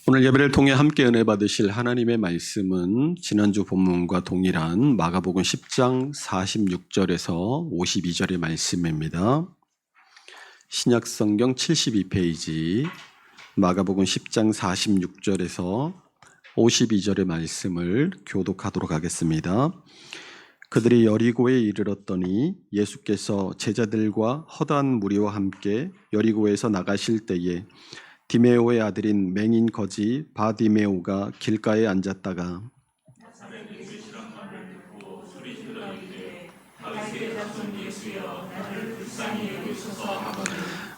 오늘 예배를 통해 함께 은혜 받으실 하나님의 말씀은 지난주 본문과 동일한 마가복음 10장 46절에서 52절의 말씀입니다. 신약성경 72페이지 마가복음 10장 46절에서 52절의 말씀을 교독하도록 하겠습니다. 그들이 여리고에 이르렀더니 예수께서 제자들과 허다한 무리와 함께 여리고에서 나가실 때에 디메오의 아들인 맹인 거지 바디메오가 길가에 앉았다가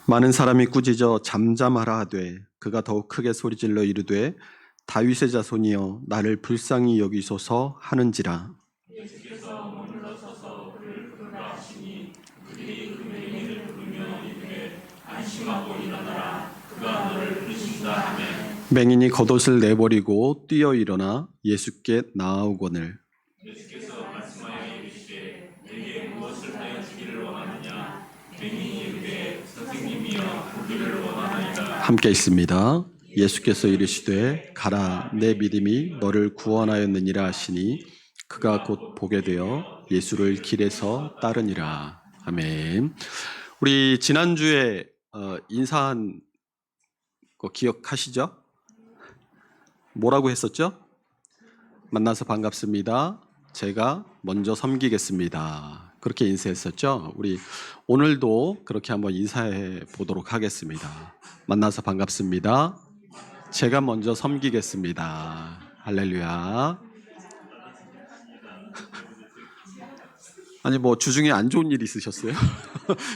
많은 사람이 꾸짖어 잠잠하라 하되 그가 더욱 크게 소리질러 이르되 다윗의 자손이여 나를 불쌍히 여기소서 하는지라. 맹인이 겉옷을 내버리고 뛰어 일어나 예수께 나아오거늘 함께 있습니다. 예수께서 이르시되 가라 내 믿음이 너를 구원하였느니라 하시니 그가 곧 보게 되어 예수를 길에서 따르니라. 아멘. 우리 지난주에 인사한 거 기억하시죠? 뭐라고 했었죠? 만나서 반갑습니다. 제가 먼저 섬기겠습니다. 그렇게 인사했었죠? 우리 오늘도 그렇게 한번 인사해 보도록 하겠습니다. 만나서 반갑습니다. 제가 먼저 섬기겠습니다. 할렐루야. 아니 뭐 주중에 안 좋은 일 있으셨어요?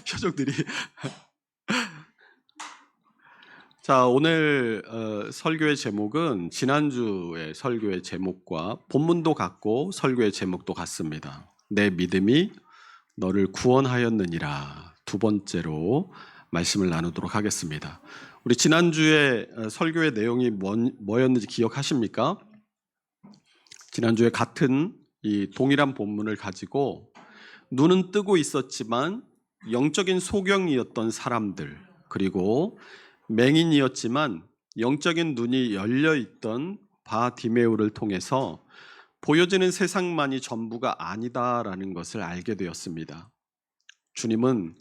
표정들이. 자, 오늘 설교의 제목은 지난주의 설교의 제목과 본문도 같고 설교의 제목도 같습니다. 내 믿음이 너를 구원하였느니라. 두 번째로 말씀을 나누도록 하겠습니다. 우리 지난주에 설교의 내용이 뭐였는지 기억하십니까? 지난주에 같은 이 동일한 본문을 가지고 눈은 뜨고 있었지만 영적인 소경이었던 사람들, 그리고 맹인이었지만 영적인 눈이 열려있던 바디메오를 통해서 보여지는 세상만이 전부가 아니다라는 것을 알게 되었습니다. 주님은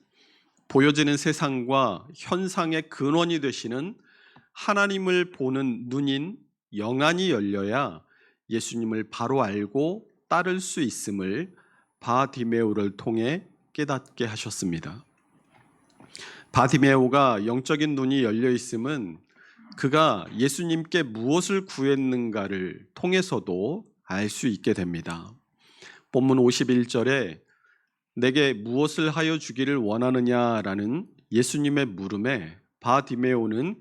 보여지는 세상과 현상의 근원이 되시는 하나님을 보는 눈인 영안이 열려야 예수님을 바로 알고 따를 수 있음을 바디메오를 통해 깨닫게 하셨습니다. 바디메오가 영적인 눈이 열려 있음은 그가 예수님께 무엇을 구했는가를 통해서도 알 수 있게 됩니다. 본문 51절에 내게 무엇을 하여 주기를 원하느냐라는 예수님의 물음에 바디메오는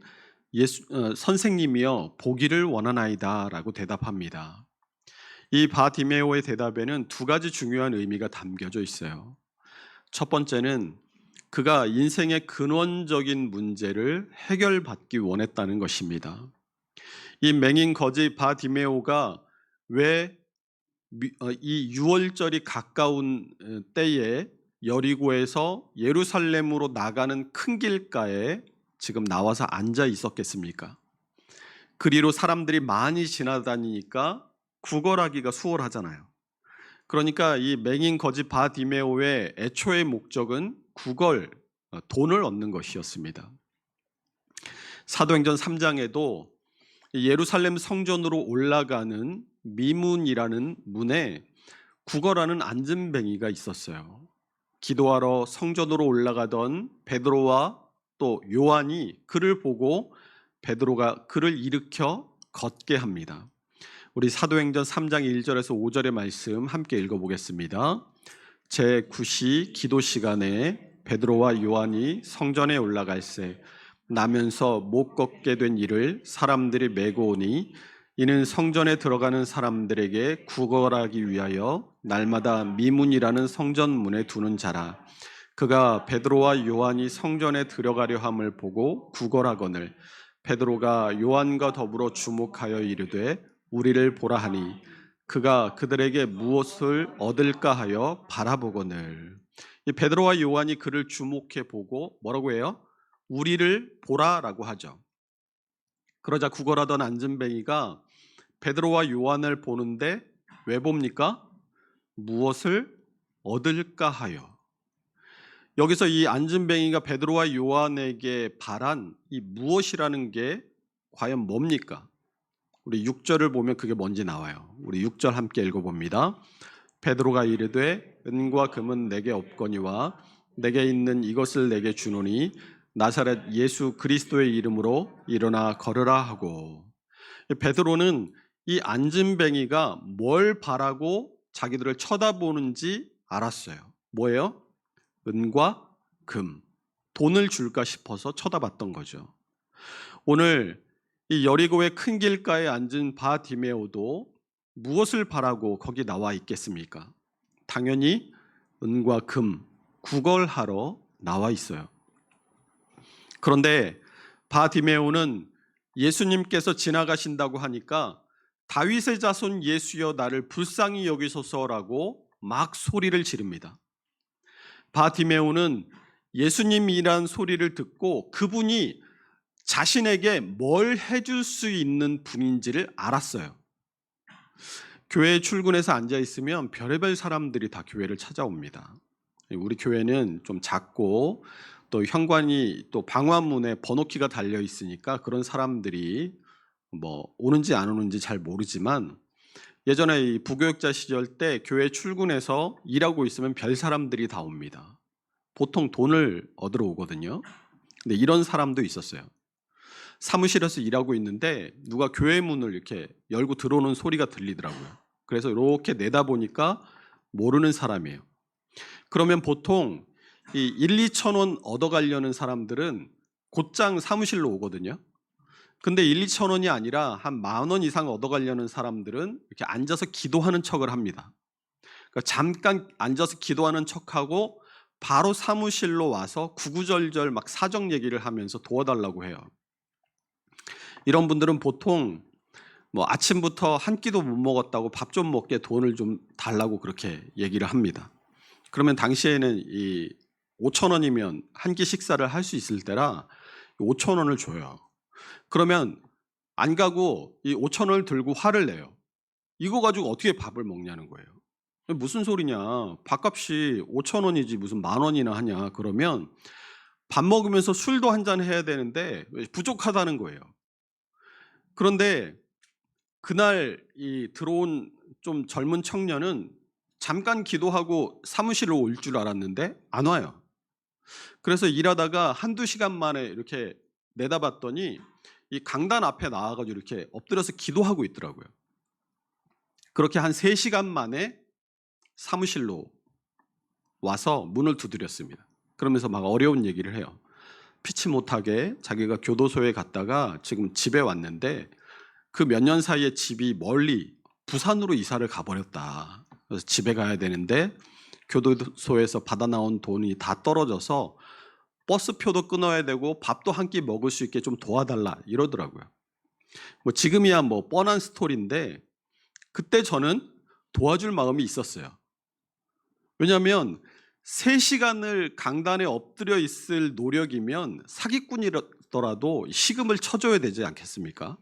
선생님이여 보기를 원하나이다 라고 대답합니다. 이 바디메오의 대답에는 두 가지 중요한 의미가 담겨져 있어요. 첫 번째는 그가 인생의 근원적인 문제를 해결받기 원했다는 것입니다. 이 맹인 거지 바디메오가 왜 이 유월절이 가까운 때에 여리고에서 예루살렘으로 나가는 큰 길가에 지금 나와서 앉아 있었겠습니까? 그리로 사람들이 많이 지나다니니까 구걸하기가 수월하잖아요. 그러니까 이 맹인 거지 바디메오의 애초의 목적은 구걸, 돈을 얻는 것이었습니다. 사도행전 3장에도 예루살렘 성전으로 올라가는 미문이라는 문에 구걸하는 안전뱅이가 있었어요. 기도하러 성전으로 올라가던 베드로와 또 요한이 그를 보고 베드로가 그를 일으켜 걷게 합니다. 우리 사도행전 3장 1절에서 5절의 말씀 함께 읽어보겠습니다. 제9시 기도 시간에 베드로와 요한이 성전에 올라갈새 나면서 못 걷게 된 이를 사람들이 메고 오니 이는 성전에 들어가는 사람들에게 구걸하기 위하여 날마다 미문이라는 성전문에 두는 자라. 그가 베드로와 요한이 성전에 들어가려 함을 보고 구걸하거늘 베드로가 요한과 더불어 주목하여 이르되 우리를 보라 하니 그가 그들에게 무엇을 얻을까 하여 바라보거늘. 이 베드로와 요한이 그를 주목해 보고 뭐라고 해요? 우리를 보라라고 하죠. 그러자 구걸하던 안진뱅이가 베드로와 요한을 보는데 왜 봅니까? 무엇을 얻을까 하여. 여기서 이 안진뱅이가 베드로와 요한에게 바란 이 무엇이라는 게 과연 뭡니까? 우리 6절을 보면 그게 뭔지 나와요. 우리 6절 함께 읽어봅니다. 베드로가 이르되 은과 금은 내게 없거니와 내게 있는 이것을 내게 주노니 나사렛 예수 그리스도의 이름으로 일어나 걸으라 하고. 베드로는 이 안진뱅이가 뭘 바라고 자기들을 쳐다보는지 알았어요. 뭐예요? 은과 금, 돈을 줄까 싶어서 쳐다봤던 거죠. 오늘 이 여리고의 큰 길가에 앉은 바디메오도 무엇을 바라고 거기 나와 있겠습니까? 당연히 은과 금, 구걸하러 나와 있어요. 그런데 바디메오는 예수님께서 지나가신다고 하니까 다윗의 자손 예수여 나를 불쌍히 여기소서라고 막 소리를 지릅니다. 바디메오는 예수님이란 소리를 듣고 그분이 자신에게 뭘 해줄 수 있는 분인지를 알았어요. 교회에 출근해서 앉아있으면 별의별 사람들이 다 교회를 찾아옵니다. 우리 교회는 좀 작고 또 현관이 또 방화문에 번호키가 달려 있으니까 그런 사람들이 뭐 오는지 안 오는지 잘 모르지만 예전에 이 부교육자 시절 때 교회 출근해서 일하고 있으면 별 사람들이 다 옵니다. 보통 돈을 얻으러 오거든요. 근데 이런 사람도 있었어요. 사무실에서 일하고 있는데 누가 교회 문을 이렇게 열고 들어오는 소리가 들리더라고요. 그래서 이렇게 내다보니까 모르는 사람이에요. 그러면 보통 이 1, 2천 원 얻어가려는 사람들은 곧장 사무실로 오거든요. 근데 1, 2천 원이 아니라 한 10,000원 이상 얻어가려는 사람들은 이렇게 앉아서 기도하는 척을 합니다. 그러니까 잠깐 앉아서 기도하는 척하고 바로 사무실로 와서 구구절절 막 사정 얘기를 하면서 도와달라고 해요. 이런 분들은 보통 뭐 아침부터 한 끼도 못 먹었다고 밥 좀 먹게 돈을 좀 달라고 그렇게 얘기를 합니다. 그러면 당시에는 이 5,000원이면 한 끼 식사를 할 수 있을 때라 5,000원을 줘요. 그러면 안 가고 이 5,000원을 들고 화를 내요. 이거 가지고 어떻게 밥을 먹냐는 거예요. 무슨 소리냐. 밥값이 5,000원이지 무슨 10,000원이나 하냐. 그러면 밥 먹으면서 술도 한잔 해야 되는데 부족하다는 거예요. 그런데 그날 이 들어온 좀 젊은 청년은 잠깐 기도하고 사무실로 올 줄 알았는데 안 와요. 그래서 일하다가 한두 시간 만에 이렇게 내다봤더니 이 강단 앞에 나와가지고 이렇게 엎드려서 기도하고 있더라고요. 그렇게 한 3시간 만에 사무실로 와서 문을 두드렸습니다. 그러면서 막 어려운 얘기를 해요. 피치 못하게 자기가 교도소에 갔다가 지금 집에 왔는데 그 몇 년 사이에 집이 멀리 부산으로 이사를 가버렸다. 그래서 집에 가야 되는데 교도소에서 받아 나온 돈이 다 떨어져서 버스표도 끊어야 되고 밥도 한 끼 먹을 수 있게 좀 도와달라 이러더라고요. 뭐 지금이야 뭐 뻔한 스토리인데 그때 저는 도와줄 마음이 있었어요. 왜냐하면 3시간을 강단에 엎드려 있을 노력이면 사기꾼이더라도 식음을 쳐줘야 되지 않겠습니까?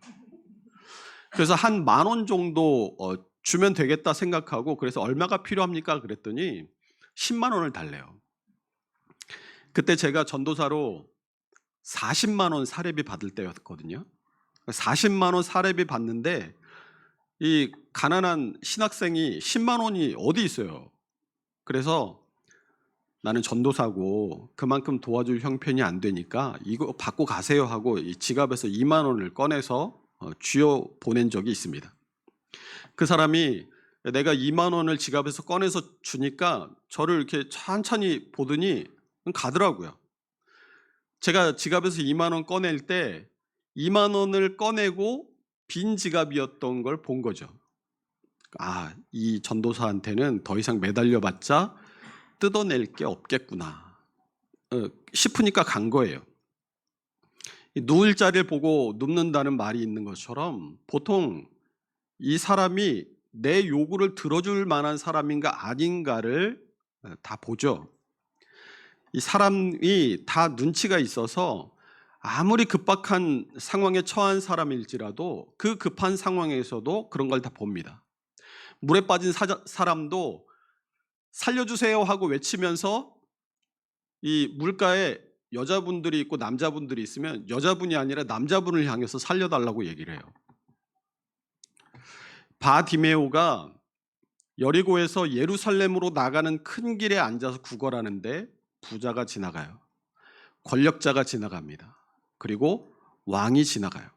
그래서 한 10,000원 정도 주면 되겠다 생각하고 그래서 얼마가 필요합니까? 그랬더니 10만 원을 달래요. 그때 제가 전도사로 40만 원 사례비 받을 때였거든요. 40만 원 사례비 받는데 이 가난한 신학생이 10만 원이 어디 있어요. 그래서 나는 전도사고 그만큼 도와줄 형편이 안 되니까 이거 받고 가세요 하고 이 지갑에서 2만 원을 꺼내서 쥐어 보낸 적이 있습니다. 그 사람이 내가 2만 원을 지갑에서 꺼내서 주니까 저를 이렇게 천천히 보더니 가더라고요. 제가 지갑에서 2만 원 꺼낼 때 2만 원을 꺼내고 빈 지갑이었던 걸 본 거죠. 아, 이 전도사한테는 더 이상 매달려봤자 뜯어낼 게 없겠구나 싶으니까 간 거예요. 누울 자리를 보고 눕는다는 말이 있는 것처럼 보통 이 사람이 내 요구를 들어줄 만한 사람인가 아닌가를 다 보죠. 이 사람이 다 눈치가 있어서 아무리 급박한 상황에 처한 사람일지라도 그 급한 상황에서도 그런 걸 다 봅니다. 물에 빠진 사람도 살려주세요 하고 외치면서 이 물가에 여자분들이 있고 남자분들이 있으면 여자분이 아니라 남자분을 향해서 살려달라고 얘기를 해요. 바디메오가 여리고에서 예루살렘으로 나가는 큰 길에 앉아서 구걸하는데 부자가 지나가요. 권력자가 지나갑니다. 그리고 왕이 지나가요.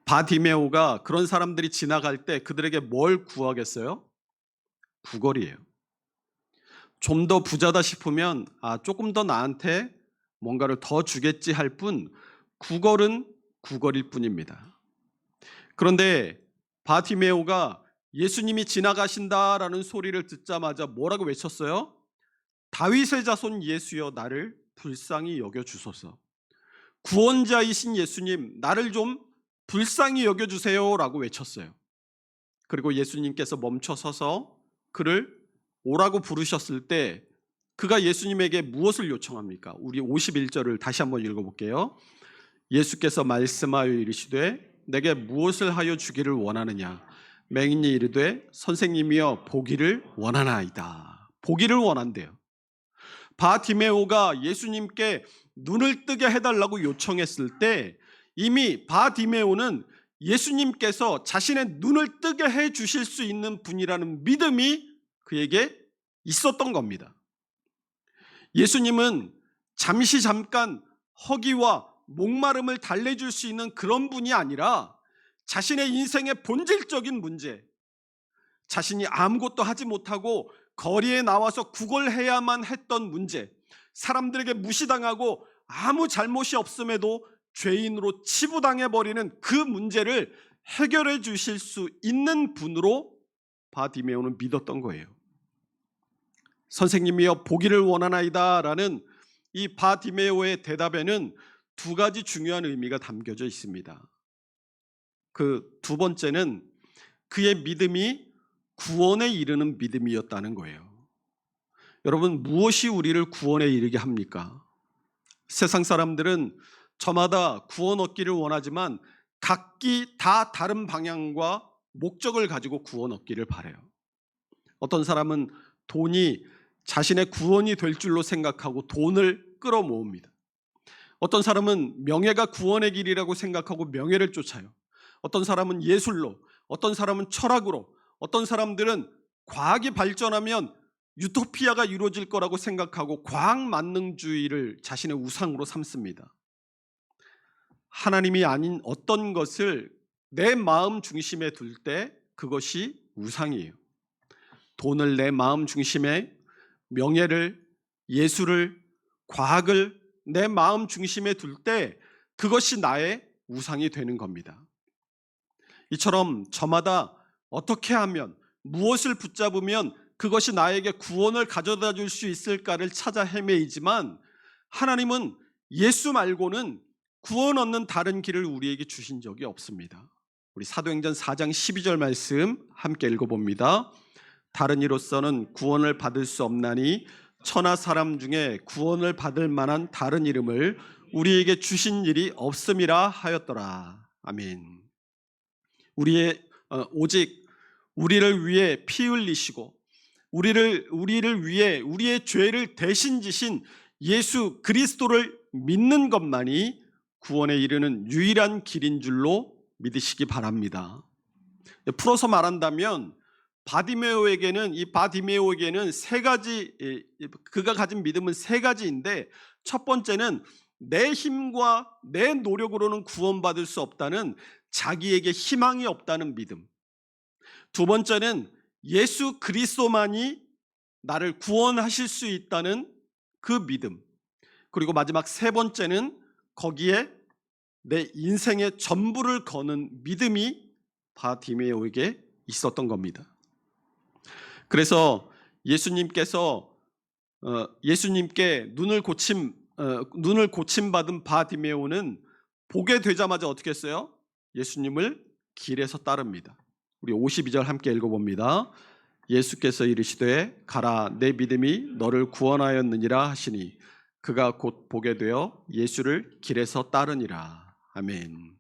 바디메오가 그런 사람들이 지나갈 때 그들에게 뭘 구하겠어요? 구걸이에요. 좀 더 부자다 싶으면 조금 더 나한테 뭔가를 더 주겠지 할 뿐 구걸은 구걸일 뿐입니다. 그런데 바디메오가 예수님이 지나가신다라는 소리를 듣자마자 뭐라고 외쳤어요? 다윗의 자손 예수여 나를 불쌍히 여겨주소서. 구원자이신 예수님 나를 좀 불쌍히 여겨주세요 라고 외쳤어요. 그리고 예수님께서 멈춰서서 그를 오라고 부르셨을 때 그가 예수님에게 무엇을 요청합니까? 우리 51절을 다시 한번 읽어볼게요. 예수께서 말씀하여 이르시되 내게 무엇을 하여 주기를 원하느냐? 맹인이 이르되 선생님이여 보기를 원하나이다. 보기를 원한대요. 바디메오가 예수님께 눈을 뜨게 해달라고 요청했을 때 이미 바디메오는 예수님께서 자신의 눈을 뜨게 해 주실 수 있는 분이라는 믿음이 그에게 있었던 겁니다. 예수님은 잠깐 허기와 목마름을 달래줄 수 있는 그런 분이 아니라 자신의 인생의 본질적인 문제, 자신이 아무것도 하지 못하고 거리에 나와서 구걸해야만 했던 문제, 사람들에게 무시당하고 아무 잘못이 없음에도 죄인으로 치부당해버리는 그 문제를 해결해 주실 수 있는 분으로 바디메오는 믿었던 거예요. 선생님이여 보기를 원하나이다 라는 이 바디메오의 대답에는 두 가지 중요한 의미가 담겨져 있습니다. 그 두 번째는 그의 믿음이 구원에 이르는 믿음이었다는 거예요. 여러분, 무엇이 우리를 구원에 이르게 합니까? 세상 사람들은 저마다 구원 얻기를 원하지만 각기 다 다른 방향과 목적을 가지고 구원 얻기를 바라요. 어떤 사람은 돈이 자신의 구원이 될 줄로 생각하고 돈을 끌어모읍니다. 어떤 사람은 명예가 구원의 길이라고 생각하고 명예를 쫓아요. 어떤 사람은 예술로, 어떤 사람은 철학으로, 어떤 사람들은 과학이 발전하면 유토피아가 이루어질 거라고 생각하고 과학만능주의를 자신의 우상으로 삼습니다. 하나님이 아닌 어떤 것을 내 마음 중심에 둘 때 그것이 우상이에요. 돈을 내 마음 중심에, 명예를, 예술을, 과학을 내 마음 중심에 둘 때 그것이 나의 우상이 되는 겁니다. 이처럼 저마다 어떻게 하면, 무엇을 붙잡으면 그것이 나에게 구원을 가져다 줄 수 있을까를 찾아 헤매이지만 하나님은 예수 말고는 구원 얻는 다른 길을 우리에게 주신 적이 없습니다. 우리 사도행전 4장 12절 말씀 함께 읽어봅니다. 다른 이로서는 구원을 받을 수 없나니 천하 사람 중에 구원을 받을 만한 다른 이름을 우리에게 주신 일이 없음이라 하였더라. 아멘. 오직 우리를 위해 피 흘리시고 우리를 위해 우리의 죄를 대신 지신 예수 그리스도를 믿는 것만이 구원에 이르는 유일한 길인 줄로 믿으시기 바랍니다. 풀어서 말한다면 바디메오에게는 세 가지, 그가 가진 믿음은 세 가지인데, 첫 번째는 내 힘과 내 노력으로는 구원받을 수 없다는 자기에게 희망이 없다는 믿음. 두 번째는 예수 그리스도만이 나를 구원하실 수 있다는 그 믿음. 그리고 마지막 세 번째는 거기에 내 인생의 전부를 거는 믿음이 바디메오에게 있었던 겁니다. 그래서 예수님께 눈을 고침받은 바디메오는 보게 되자마자 어떻게 했어요? 예수님을 길에서 따릅니다. 우리 52절 함께 읽어봅니다. 예수께서 이르시되 가라 내 믿음이 너를 구원하였느니라 하시니 그가 곧 보게 되어 예수를 길에서 따르니라. 아멘.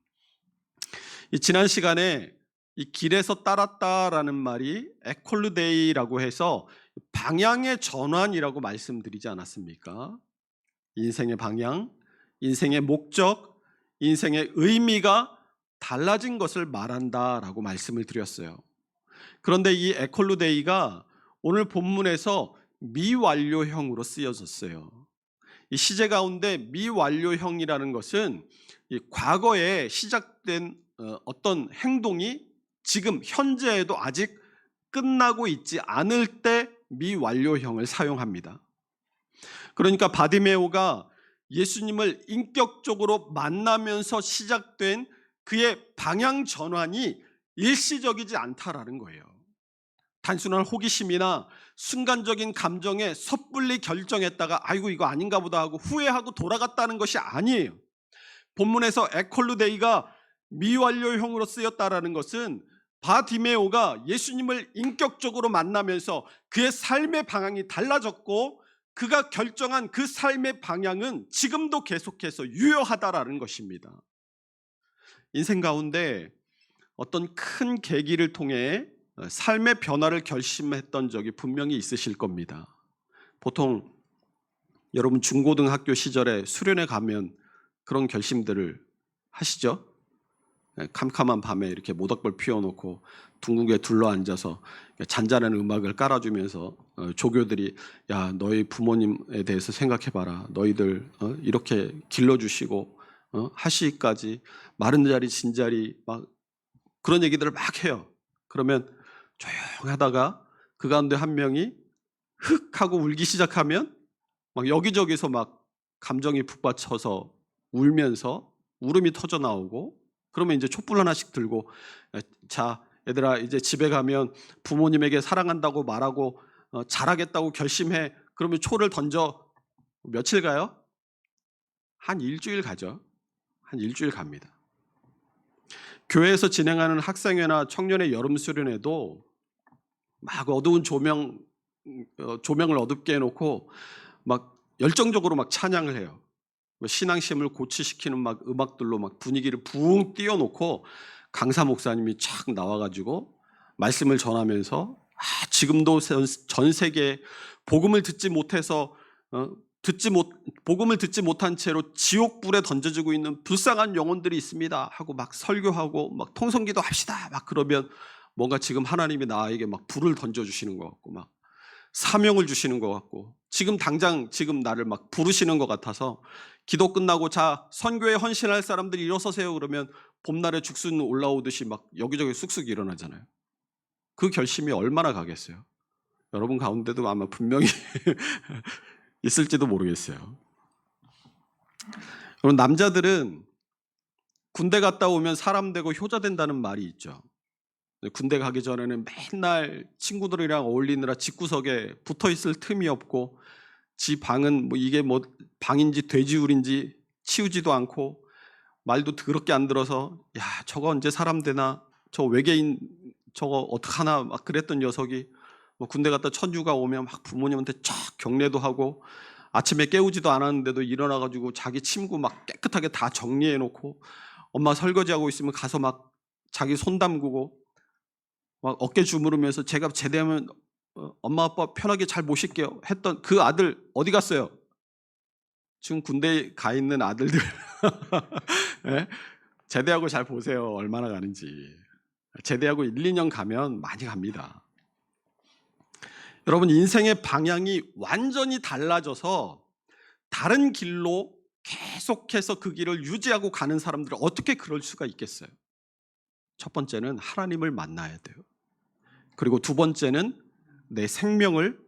이 지난 시간에 이 길에서 따랐다라는 말이 에콜루데이라고 해서 방향의 전환이라고 말씀드리지 않았습니까? 인생의 방향, 인생의 목적, 인생의 의미가 달라진 것을 말한다라고 말씀을 드렸어요. 그런데 이 에콜루데이가 오늘 본문에서 미완료형으로 쓰여졌어요. 이 시제 가운데 미완료형이라는 것은 이 과거에 시작된 어떤 행동이 지금 현재에도 아직 끝나고 있지 않을 때 미완료형을 사용합니다. 그러니까 바디메오가 예수님을 인격적으로 만나면서 시작된 그의 방향 전환이 일시적이지 않다라는 거예요. 단순한 호기심이나 순간적인 감정에 섣불리 결정했다가 아이고 이거 아닌가 보다 하고 후회하고 돌아갔다는 것이 아니에요. 본문에서 에콜루데이가 미완료형으로 쓰였다라는 것은 바디메오가 예수님을 인격적으로 만나면서 그의 삶의 방향이 달라졌고 그가 결정한 그 삶의 방향은 지금도 계속해서 유효하다라는 것입니다. 인생 가운데 어떤 큰 계기를 통해 삶의 변화를 결심했던 적이 분명히 있으실 겁니다. 보통 여러분 중고등학교 시절에 수련회 가면 그런 결심들을 하시죠? 캄캄한 밤에 이렇게 모닥불 피워놓고 둥글게 둘러앉아서 잔잔한 음악을 깔아주면서 조교들이 야 너희 부모님에 대해서 생각해봐라. 너희들 이렇게 길러주시고 하시기까지 마른 자리 진 자리 막 그런 얘기들을 막 해요. 그러면 조용하다가 그 가운데 한 명이 흑 하고 울기 시작하면 막 여기저기서 막 감정이 북받쳐서 울면서 울음이 터져 나오고 그러면 이제 촛불 하나씩 들고 자 얘들아 이제 집에 가면 부모님에게 사랑한다고 말하고 잘하겠다고 결심해. 그러면 초를 던져. 며칠 가요? 한 일주일 가죠. 한 일주일 갑니다. 교회에서 진행하는 학생회나 청년의 여름 수련회도 막 어두운 조명을 어둡게 해놓고 막 열정적으로 막 찬양을 해요. 신앙심을 고취시키는 막 음악들로 막 분위기를 붕 띄워놓고 강사 목사님이 쫙 나와가지고 말씀을 전하면서 지금도 전 세계에 복음을 듣지 못해서 복음을 듣지 못한 채로 지옥불에 던져지고 있는 불쌍한 영혼들이 있습니다 하고 막 설교하고 막 통성기도 합시다 막 그러면 뭔가 지금 하나님이 나에게 막 불을 던져주시는 것 같고 막 사명을 주시는 것 같고 지금 당장 지금 나를 막 부르시는 것 같아서 기도 끝나고 자 선교에 헌신할 사람들이 일어서세요 그러면 봄날에 죽순 올라오듯이 막 여기저기 쑥쑥 일어나잖아요. 그 결심이 얼마나 가겠어요. 여러분 가운데도 아마 분명히 있을지도 모르겠어요. 여러분 남자들은 군대 갔다 오면 사람 되고 효자 된다는 말이 있죠. 군대 가기 전에는 맨날 친구들이랑 어울리느라 집구석에 붙어 있을 틈이 없고 지 방은 뭐 이게 뭐 방인지 돼지울인지 치우지도 않고 말도 더럽게 안 들어서 야 저거 언제 사람 되나 저 외계인 저거 어떡하나 막 그랬던 녀석이 뭐 군대 갔다 천주가 오면 막 부모님한테 쫙 경례도 하고 아침에 깨우지도 않았는데도 일어나가지고 자기 침구 막 깨끗하게 다 정리해놓고 엄마 설거지하고 있으면 가서 막 자기 손 담그고 막 어깨 주무르면서 제가 제대하면 엄마 아빠 편하게 잘 모실게요 했던 그 아들 어디 갔어요? 지금 군대에 가 있는 아들들 네? 제대하고 잘 보세요. 얼마나 가는지. 제대하고 1, 2년 가면 많이 갑니다. 여러분 인생의 방향이 완전히 달라져서 다른 길로 계속해서 그 길을 유지하고 가는 사람들은 어떻게 그럴 수가 있겠어요? 첫 번째는 하나님을 만나야 돼요. 그리고 두 번째는 내 생명을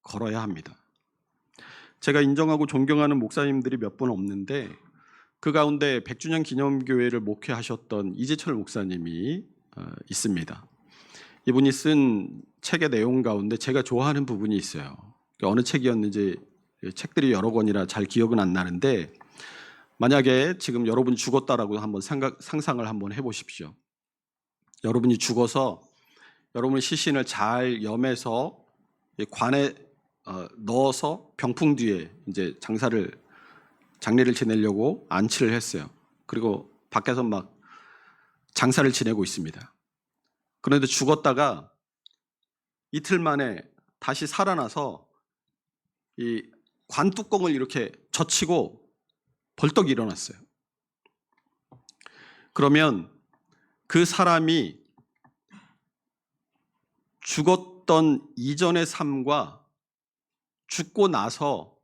걸어야 합니다. 제가 인정하고 존경하는 목사님들이 몇 분 없는데 그 가운데 100주년 기념교회를 목회하셨던 이재철 목사님이 있습니다. 이분이 쓴 책의 내용 가운데 제가 좋아하는 부분이 있어요. 어느 책이었는지 책들이 여러 권이라 잘 기억은 안 나는데 만약에 지금 여러분이 죽었다라고 한번 상상을 한번 해보십시오. 여러분이 죽어서 여러분의 시신을 잘 염해서 관에 넣어서 병풍 뒤에 이제 장례를 지내려고 안치를 했어요. 그리고 밖에서 막 장사를 지내고 있습니다. 그런데 죽었다가 이틀 만에 다시 살아나서 이 관뚜껑을 이렇게 젖히고 벌떡 일어났어요. 그러면 그 사람이 죽었던 이전의 삶과 죽고 나서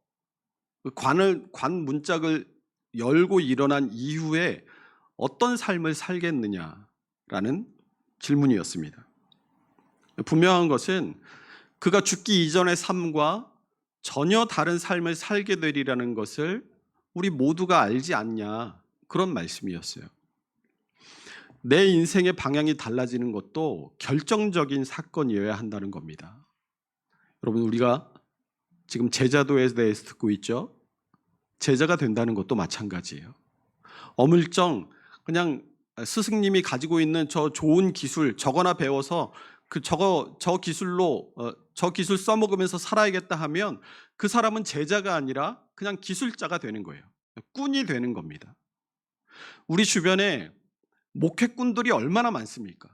관 문짝을 열고 일어난 이후에 어떤 삶을 살겠느냐라는 질문이었습니다. 분명한 것은 그가 죽기 이전의 삶과 전혀 다른 삶을 살게 되리라는 것을 우리 모두가 알지 않냐, 그런 말씀이었어요. 내 인생의 방향이 달라지는 것도 결정적인 사건이어야 한다는 겁니다. 여러분, 우리가 지금 제자도에 대해서 듣고 있죠? 제자가 된다는 것도 마찬가지예요. 어물쩡 그냥 스승님이 가지고 있는 저 좋은 기술 저거나 배워서 저 기술로 저 기술 써먹으면서 살아야겠다 하면 그 사람은 제자가 아니라 그냥 기술자가 되는 거예요. 꾼이 되는 겁니다. 우리 주변에 목회꾼들이 얼마나 많습니까?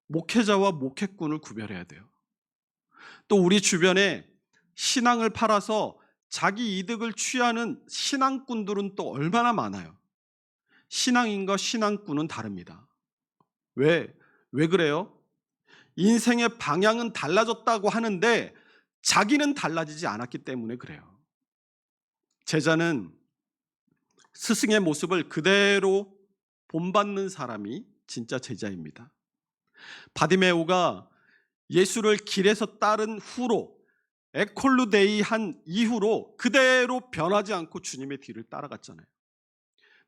목회자와 목회꾼을 구별해야 돼요. 또 우리 주변에 신앙을 팔아서 자기 이득을 취하는 신앙꾼들은 또 얼마나 많아요. 신앙인과 신앙꾼은 다릅니다. 왜 그래요? 인생의 방향은 달라졌다고 하는데 자기는 달라지지 않았기 때문에 그래요. 제자는 스승의 모습을 그대로 본받는 사람이 진짜 제자입니다. 바디메오가 예수를 길에서 따른 후로, 에콜루데이 한 이후로 그대로 변하지 않고 주님의 뒤를 따라갔잖아요.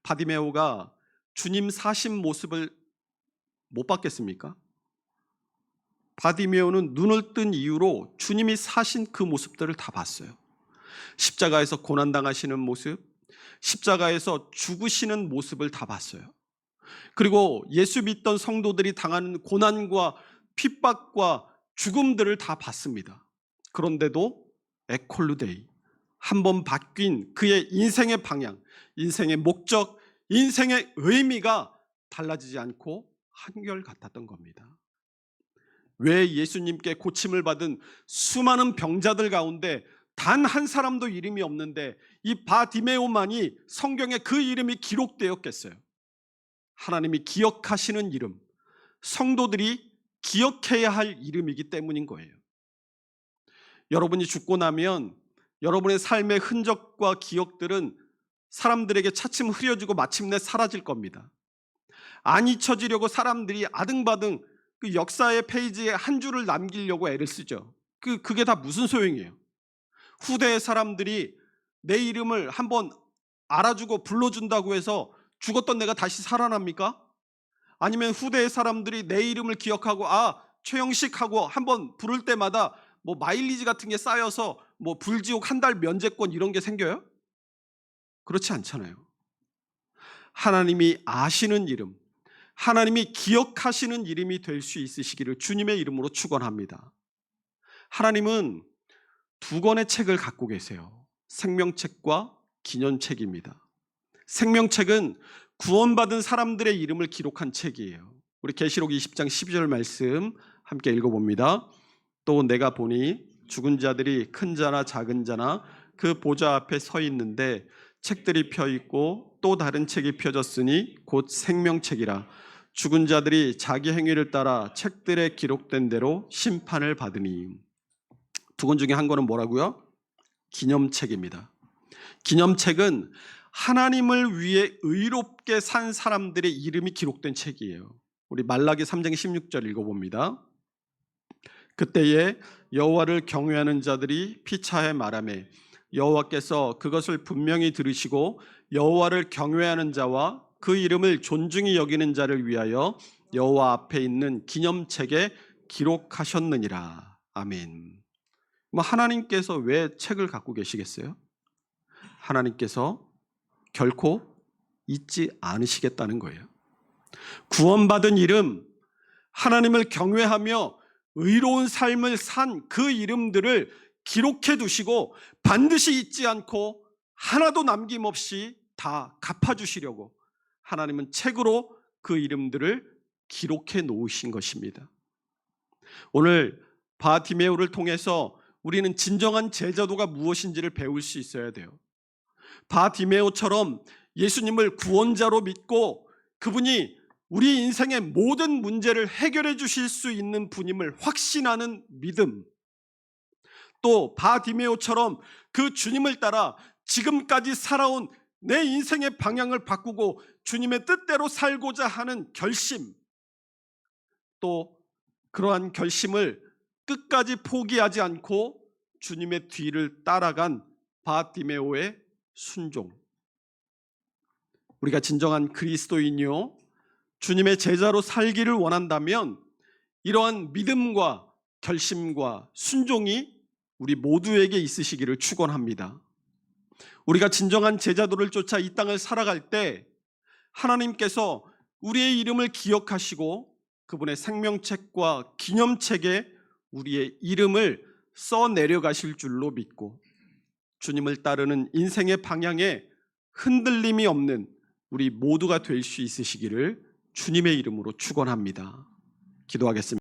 바디메오가 주님 사신 모습을 못 봤겠습니까? 바디메오는 눈을 뜬 이후로 주님이 사신 그 모습들을 다 봤어요. 십자가에서 고난당하시는 모습, 십자가에서 죽으시는 모습을 다 봤어요. 그리고 예수 믿던 성도들이 당하는 고난과 핍박과 죽음들을 다 봤습니다. 그런데도 에콜루데이, 한번 바뀐 그의 인생의 방향, 인생의 목적, 인생의 의미가 달라지지 않고 한결같았던 겁니다. 왜 예수님께 고침을 받은 수많은 병자들 가운데 단 한 사람도 이름이 없는데 이 바디메오만이 성경에 그 이름이 기록되었겠어요? 하나님이 기억하시는 이름, 성도들이 기억해야 할 이름이기 때문인 거예요. 여러분이 죽고 나면 여러분의 삶의 흔적과 기억들은 사람들에게 차츰 흐려지고 마침내 사라질 겁니다. 안 잊혀지려고 사람들이 아등바등 그 역사의 페이지에 한 줄을 남기려고 애를 쓰죠. 그게 다 무슨 소용이에요? 후대의 사람들이 내 이름을 한번 알아주고 불러준다고 해서 죽었던 내가 다시 살아납니까? 아니면 후대의 사람들이 내 이름을 기억하고 최영식 하고 한번 부를 때마다 뭐 마일리지 같은 게 쌓여서 뭐 불지옥 한 달 면제권 이런 게 생겨요? 그렇지 않잖아요. 하나님이 아시는 이름, 하나님이 기억하시는 이름이 될 수 있으시기를 주님의 이름으로 축원합니다. 하나님은 두 권의 책을 갖고 계세요. 생명책과 기념책입니다. 생명책은 구원받은 사람들의 이름을 기록한 책이에요. 우리 계시록 20장 12절 말씀 함께 읽어봅니다. 또 내가 보니 죽은 자들이 큰 자나 작은 자나 그 보좌 앞에 서 있는데 책들이 펴 있고 또 다른 책이 펴졌으니 곧 생명책이라. 죽은 자들이 자기 행위를 따라 책들에 기록된 대로 심판을 받으니. 두 권 중에 한 권은 뭐라고요? 기념책입니다. 기념책은 하나님을 위해 의롭게 산 사람들의 이름이 기록된 책이에요. 우리 말라기 3장 16절 읽어봅니다. 그때에 여호와를 경외하는 자들이 피차에 말하매 여호와께서 그것을 분명히 들으시고 여호와를 경외하는 자와 그 이름을 존중히 여기는 자를 위하여 여호와 앞에 있는 기념책에 기록하셨느니라. 아멘. 하나님께서 왜 책을 갖고 계시겠어요? 하나님께서 결코 잊지 않으시겠다는 거예요. 구원받은 이름, 하나님을 경외하며 의로운 삶을 산 그 이름들을 기록해 두시고 반드시 잊지 않고 하나도 남김없이 다 갚아주시려고 하나님은 책으로 그 이름들을 기록해 놓으신 것입니다. 오늘 바티메오를 통해서 우리는 진정한 제자도가 무엇인지를 배울 수 있어야 돼요. 바티메오처럼 예수님을 구원자로 믿고 그분이 우리 인생의 모든 문제를 해결해 주실 수 있는 분임을 확신하는 믿음, 또 바티메오처럼 그 주님을 따라 지금까지 살아온 내 인생의 방향을 바꾸고 주님의 뜻대로 살고자 하는 결심, 또 그러한 결심을 끝까지 포기하지 않고 주님의 뒤를 따라간 바티메오의 순종. 우리가 진정한 그리스도인이요 주님의 제자로 살기를 원한다면 이러한 믿음과 결심과 순종이 우리 모두에게 있으시기를 축원합니다. 우리가 진정한 제자도를 쫓아 이 땅을 살아갈 때 하나님께서 우리의 이름을 기억하시고 그분의 생명책과 기념책에 우리의 이름을 써 내려가실 줄로 믿고 주님을 따르는 인생의 방향에 흔들림이 없는 우리 모두가 될 수 있으시기를 주님의 이름으로 축원합니다. 기도하겠습니다.